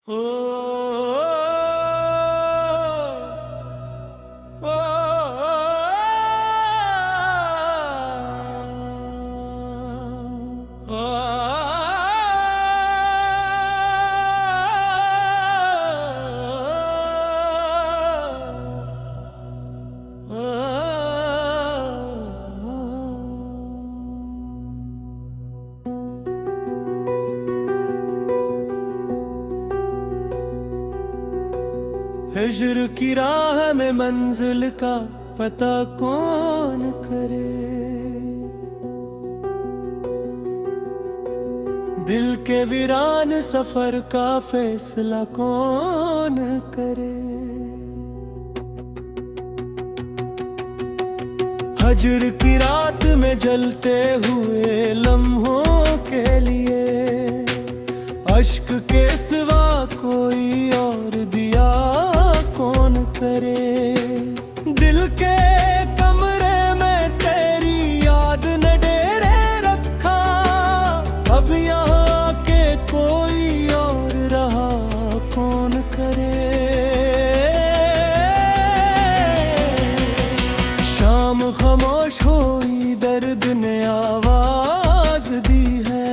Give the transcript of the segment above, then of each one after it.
ओ, ओ, हिज्र की राह में मंजिल का पता कौन करे। दिल के वीरान सफर का फैसला कौन करे। हजर की रात में जलते हुए लम्हों के लिए अश्क के सिवा कोई और दिया कौन करे। दिल के कमरे में तेरी याद ने डेरे रखा, अब यहाँ के कोई और रहा कौन करे। शाम खामोश हुई, दर्द ने आवाज दी है।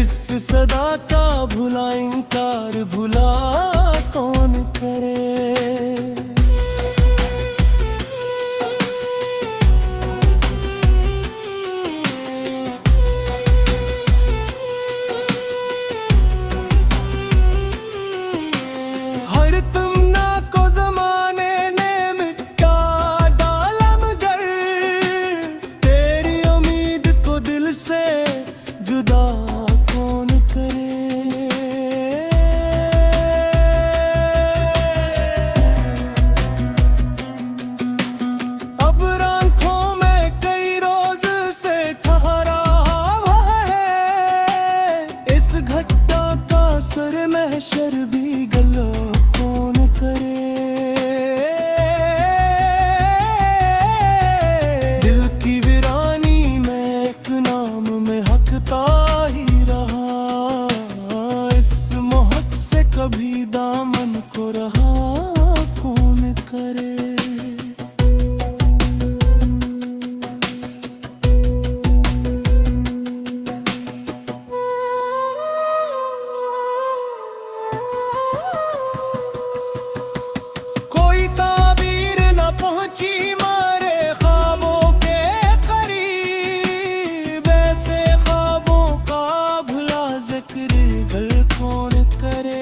इस सदा का भुला इनकार भुला कौन करे। हर तमन्ना को ज़माने ने मिटा डाला, मगर तेरी उम्मीद को दिल से जुदा कौन करे। अब आँखों में कई रोज से ठहरा हुआ है। इस घटना का सर महशर भी गला कौन करे। दिल की वीरानी में एक नाम में हकता ही रहा। इस मोहक से कभी दामन को रहा कौन करे। कोई ताबीर न पहुंची मारे ख्वाबों के करीब। ऐसे ख्वाबों का भुला जिक्र गल कौन करे।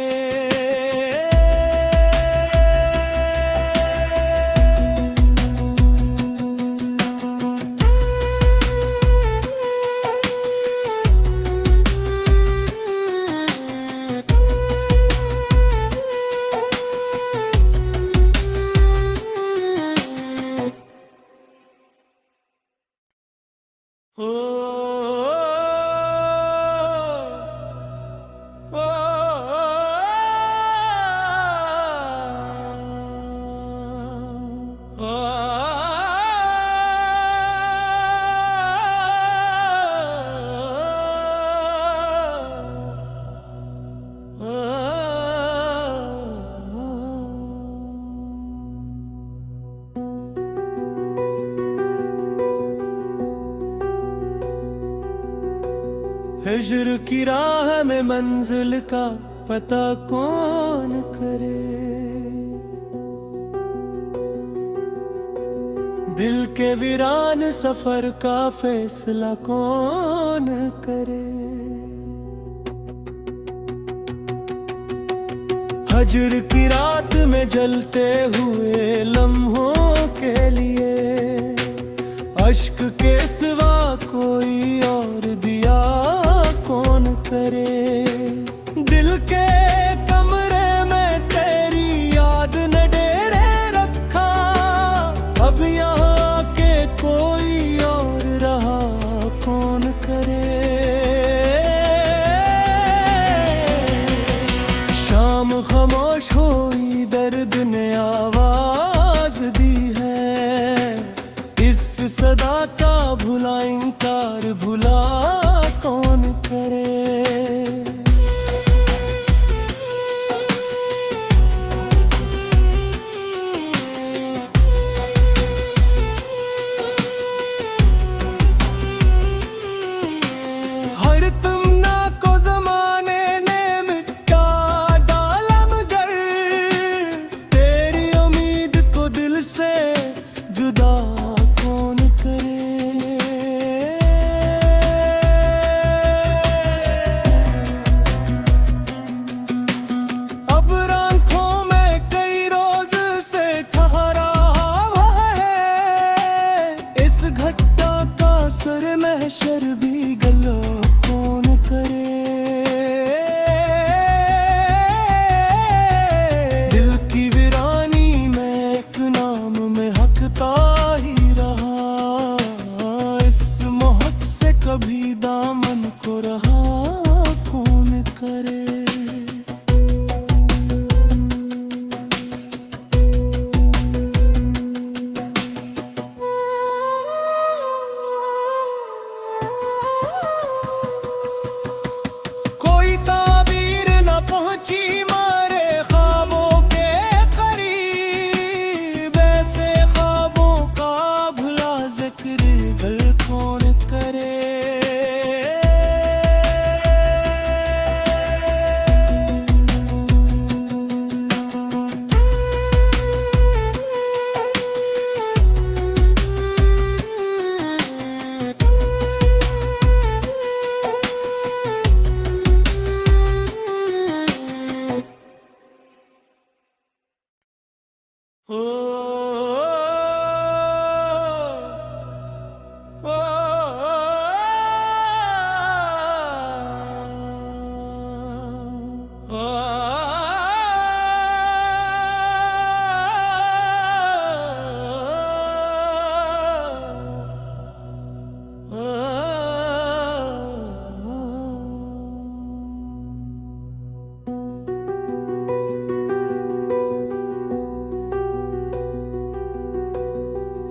ओ, ओ, हिज्र की राह में मंजिल का पता कौन करे। दिल के वीरान सफर का फैसला कौन करे। हजर की रात में जलते हुए लम्हों के लिए अश्क के सिवा कोई और दिया कौन करे। दिल के कमरे में तेरी याद ने डेरे रखा, अब यहाँ के कोई और रहा कौन करे। शाम खामोश हुई, दर्द ने आवाज दी है। इस सदा का भुला इनकार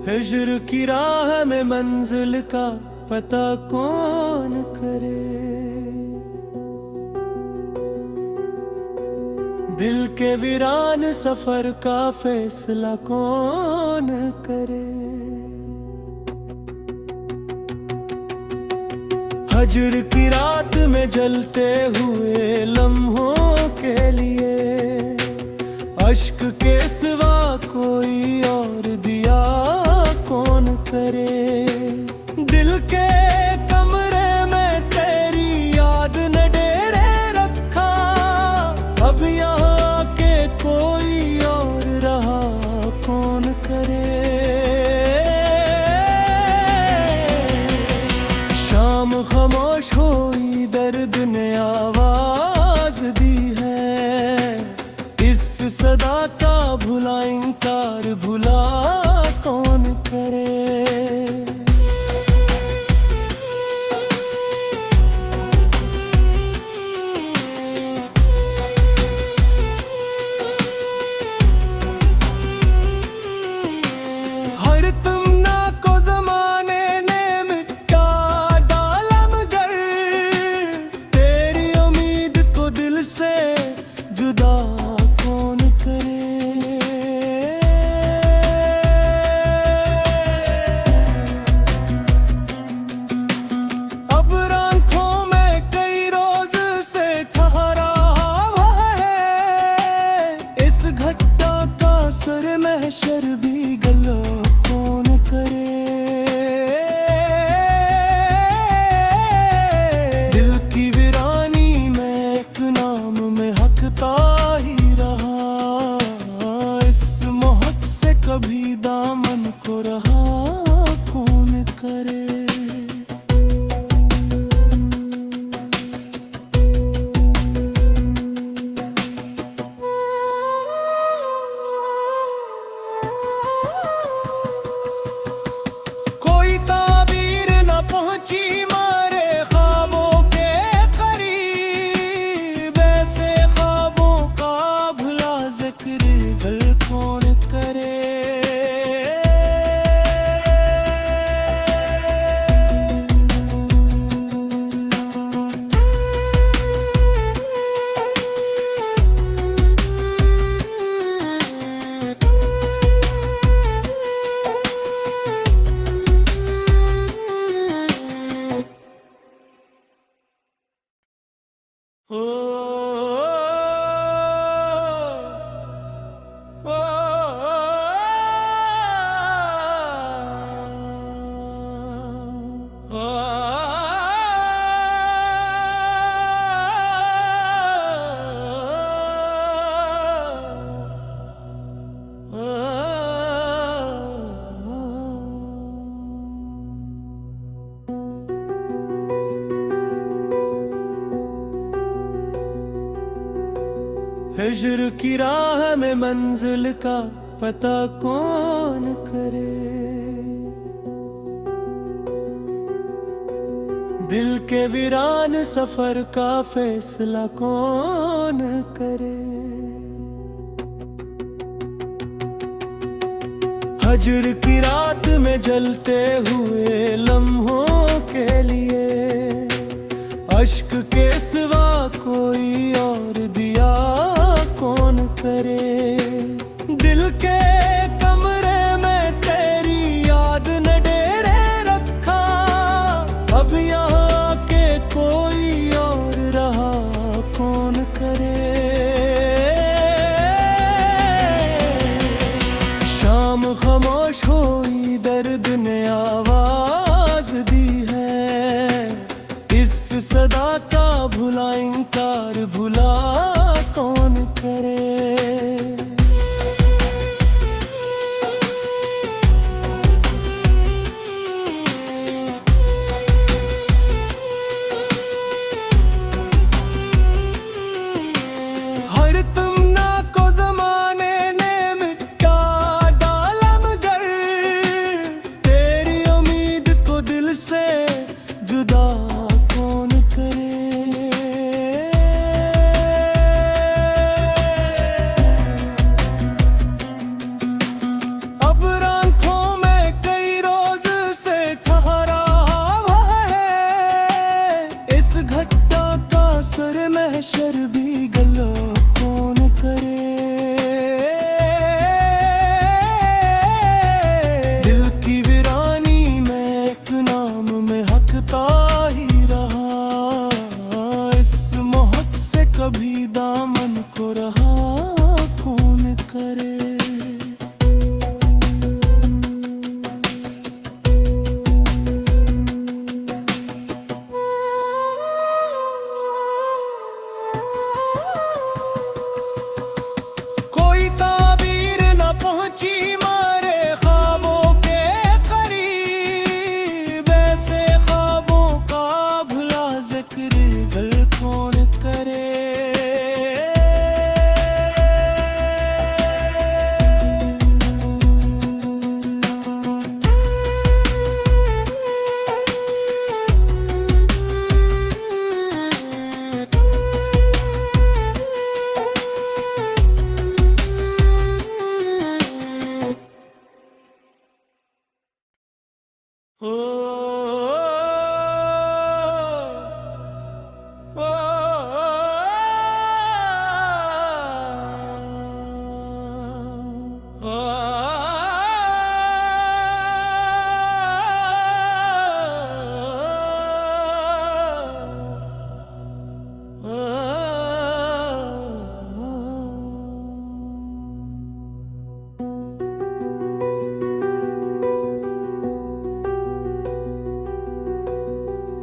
हिज्र की राह में मंजिल का पता कौन करे। दिल के वीरान सफर का फैसला कौन करे। हजर की रात में जलते हुए लम्हों के लिए अश्क के सिवा कोई और दिया कौन करे। दिल के कमरे में तेरी याद ने डेरे रखा, अब यहाँ के कोई और रहा कौन करे। शाम खामोश हुई, दर्द ने आवाज दी है। इस सदा का भुला इनकार भुला कौन करे। हर तुमना को जमाने ने मिटा डाला, मगर तेरी उम्मीद को दिल से जुदा कौन करे। अब आँखों में कई रोज से ठहरा हुआ है। इस घटना का सर महशर भी गला कौन करे। दिल की वीरानी में एक नाम में हकता ही रहा। इस मोहक से कभी दामन को रहा कौन करे। कोई ताबीर न पहुंची मारे ख्वाबों के करीब। ऐसे ख्वाबों का भुला जिक्र दिल कौन करे। ओ, ओ, हिज्र की राह में मंजिल का पता कौन करे। दिल के वीरान सफर का फैसला कौन करे। हजर की रात में जलते हुए लम्हों के लिए अश्क के सिवा कोई और दिया कौन करे। दिल के कमरे में तेरी याद ने डेरे रखा, अब यहाँ के कोई और रहा कौन करे। शाम खामोश हुई, दर्द ने आवाज दी है। इस सदा का भुला इनकार भी गलत कौन करे। दिल की वीरानी में एक नाम में हकता ही रहा, इस मोहक से कभी दामन को रहा कौन करे। कोई ताबीर न पहुंची मारे ख्वाबों के करीब, ऐसे ख्वाबों का भुला जिक्र गल कौन करे। ओ, ओ,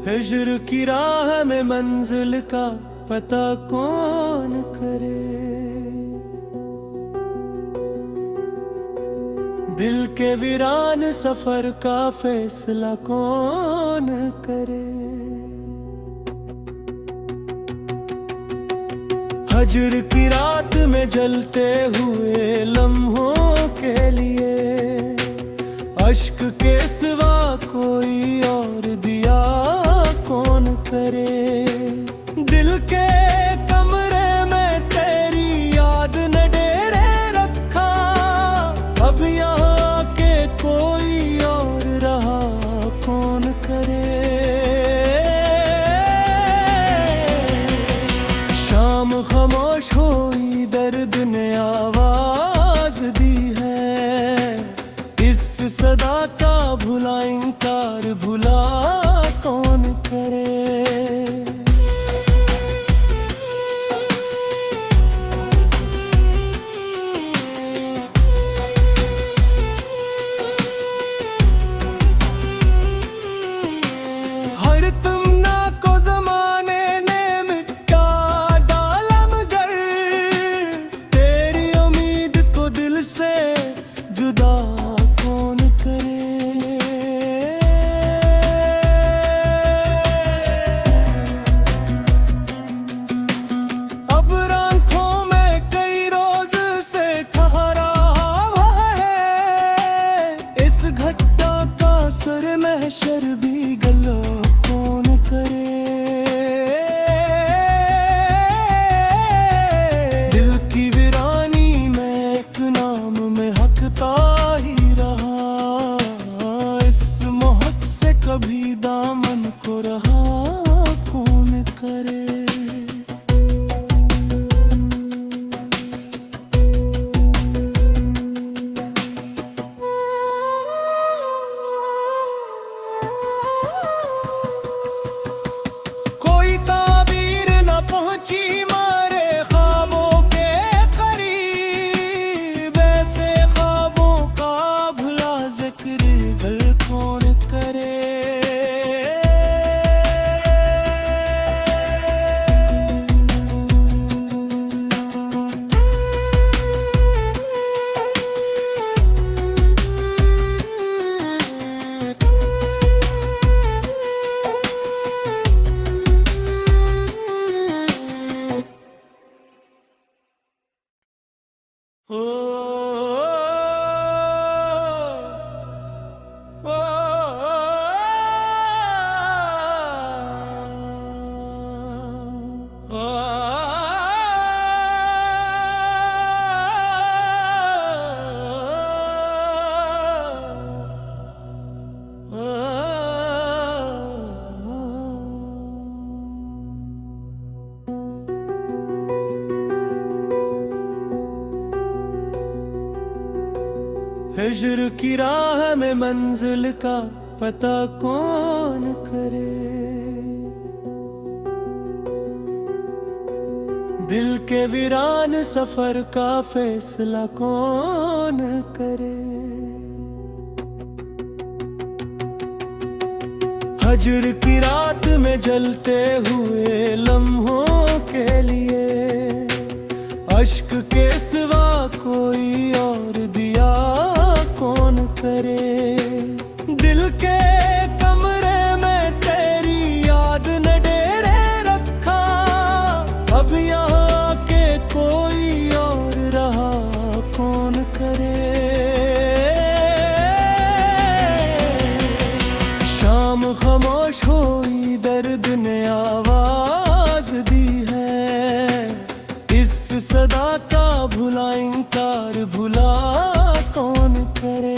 हिज्र की राह में मंजिल का पता कौन करे। दिल के वीरान सफर का फैसला कौन करे। हजर की रात में जलते हुए लम्हों के लिए अश्क के सिवा कोई और दिया कौन करे। दिल के कमरे में तेरी याद ने डेरे रखा, अब यहाँ के कोई और रहा कौन करे। शाम खामोश हुई, दर्द ने आवाज दी है, इस सदा का भुला इनकार भुला कौन करे। हर तमन्ना को जमाने ने मिटा डाला, मगर तेरी उम्मीद को दिल से जुदा कौन करे। हिज्र की राह में मंजिल का पता कौन करे। दिल के वीरान सफर का फैसला कौन करे। हजर की रात में जलते हुए लम्हों के लिए अश्क के सिवा कोई और दिया कौन करे। दिल के कमरे में तेरी याद ने डेरे रखा, अब यहाँ के कोई और रहा कौन करे। शाम खामोश हुई, दर्द ने आवाज दी है। इस सदा का भुला इनकार भुला कौन करे।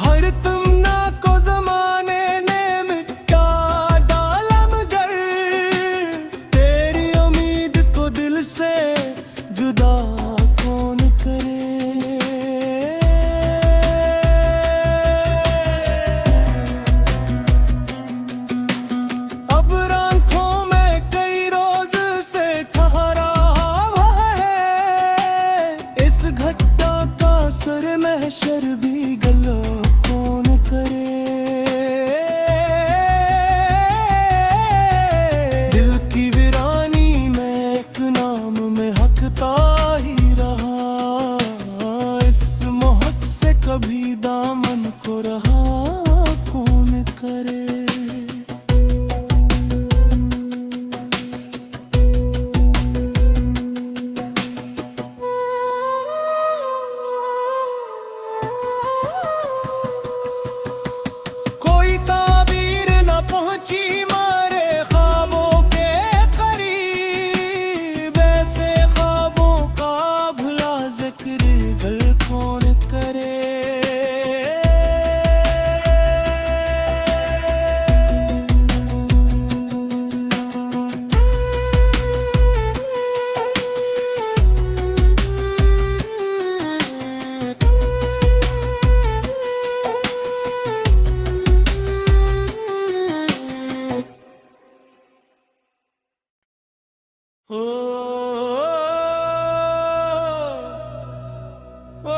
हर तमन्ना को जमाने ने मिटा डाला, मगर तेरी उम्मीद को दिल से जुदा कौन करे। अब आँखों में कई रोज से ठहरा हुआ है। इस घटना का सर महशर भी गला कौन करे। दिल की वीरानी में एक नाम में हकता ही रहा। इस मोहक से कभी दामन को रहा कौन करे। कोई ताबीर न पहुंची मारे ख्वाबों के करीब। ऐसे ख्वाबों का भुला जिक्र गल कौन करे। ओ, ओ,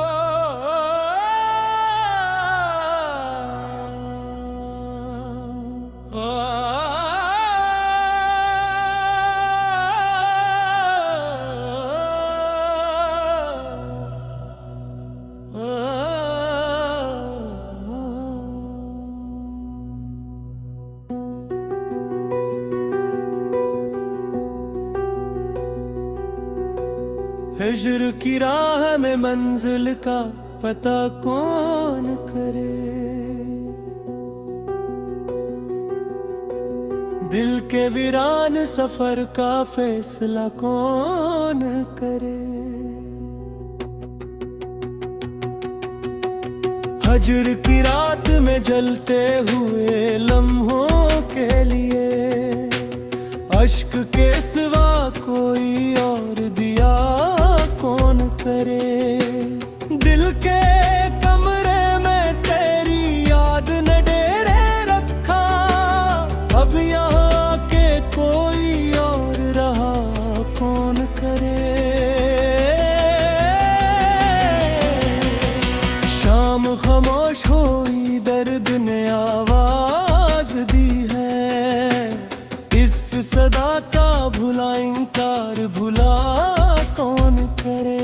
हिज्र की राह में मंजिल का पता कौन करे। दिल के वीरान सफर का फैसला कौन करे। हजर की रात में जलते हुए लम्हों के लिए अश्क के सिवा कोई और दिया कौन करे। दिल के कमरे में तेरी याद ने डेरे रखा, अब यहाँ के कोई और रहा कौन करे। शाम खामोश हुई, दर्द ने आवाज दी है। इस सदा का भुला इनकार भुला कौन करे।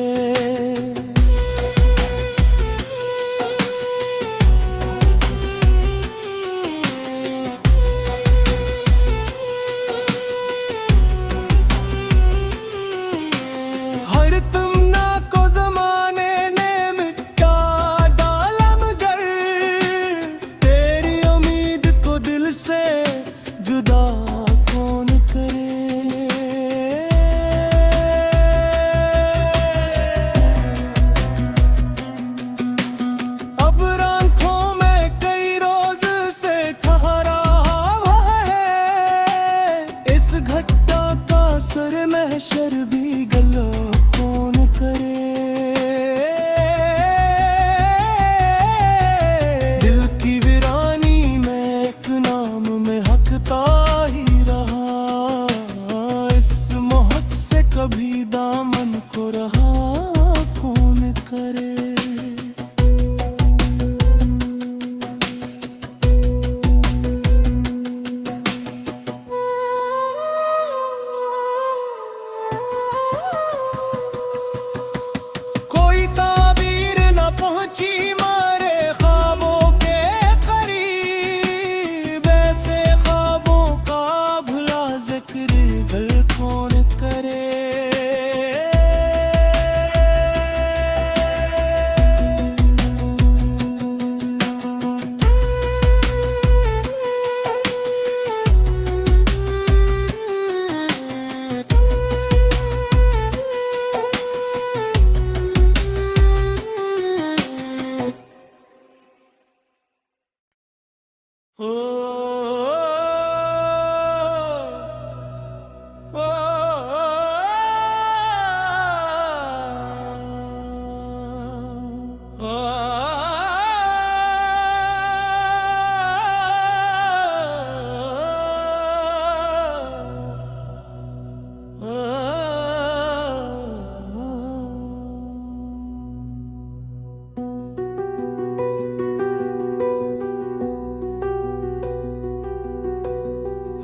हर तमन्ना को जमाने ने मिटा डाला, मगर तेरी उम्मीद को दिल से जुदा कौन करे।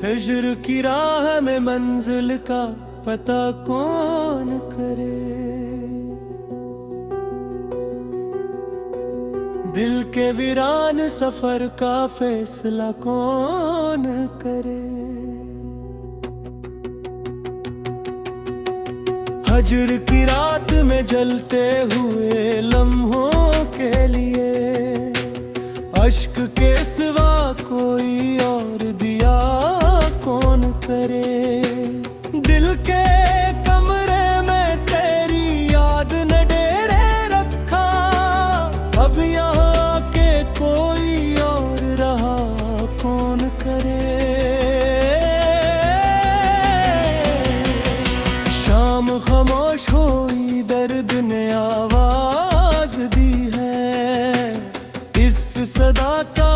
हिज्र की राह में मंजिल का पता कौन करे। दिल के वीरान सफर का फैसला कौन करे। हजर की रात में जलते हुए लम्हों के लिए अश्क के सिवा कोई और दिया कौन करे। दिल के कमरे में तेरी याद ने डेरे रखा, अब यहाँ के कोई और रहा कौन करे। शाम खामोश हुई, दर्द ने आवाज दी है, इस सदा का